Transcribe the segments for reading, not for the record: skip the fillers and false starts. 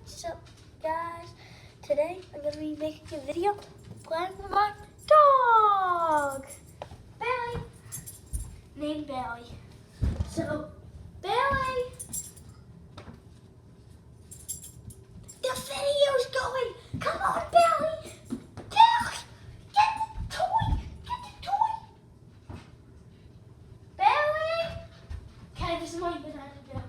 What's up, guys? Today I'm going to be making a video playing with my dog, Bailey, named Bailey. So, Bailey, the video's going. Come on, Bailey. Bailey, get the toy. Get the toy. Bailey. Okay, this is what you're going to have to do.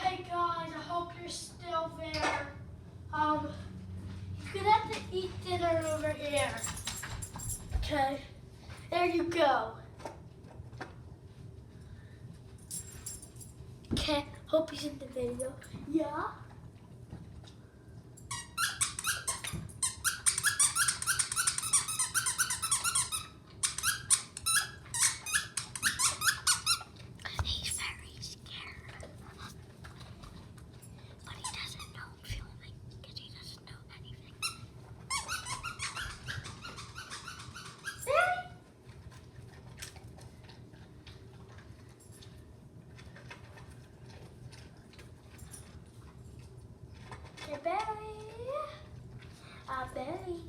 Hey guys, I hope you're still there. You're gonna have to eat dinner over here. Okay, there you go. Okay, hope he's in the video. Yeah. He's very scared. But he doesn't know I'm filming because he doesn't know anything. Barry? Hey, Barry. Barry.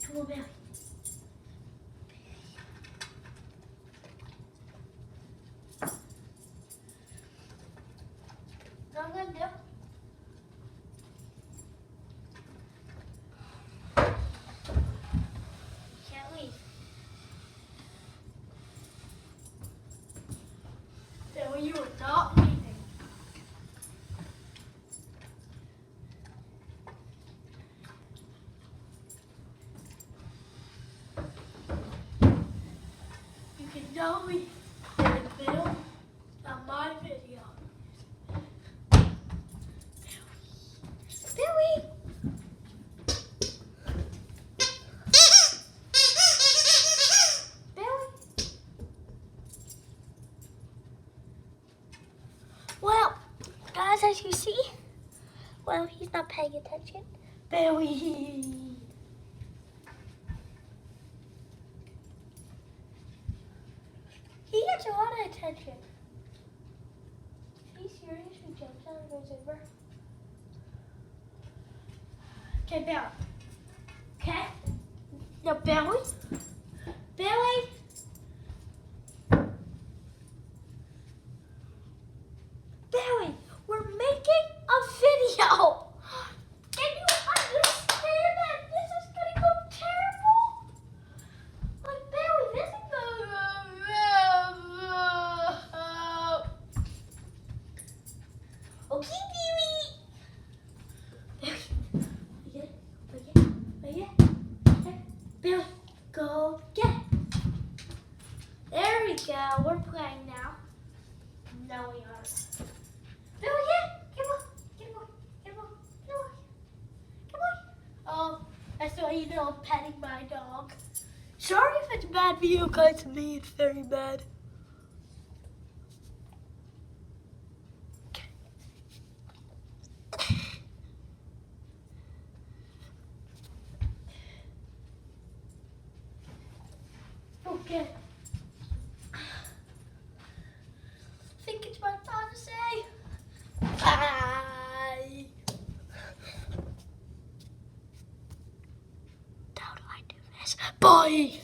Come on, Barry. What I'm gonna do? Can't leave. So you are not leaving. You cannot leave in the middle of my video. Billy! Billy? Well, guys, as you see, well, he's not paying attention. Billy! He gets a lot of attention. Is he serious? He jumps out and goes over. Okay, Billy. Okay? Now, Billy? Billy? Billy, we're making a video. Can you understand that this is going to go terrible? Like, Billy, this is going to Okay, Billy. Billy, go get it. There we go. We're playing now. No, we aren't. Billy, get him on. Get him on. Get him on. Get him on. Come on. That's why you know I'm petting my dog. Sorry if it's a bad video, guys. To me, it's very bad. Okay. I think it's my time to say bye. How do I do this? Bye.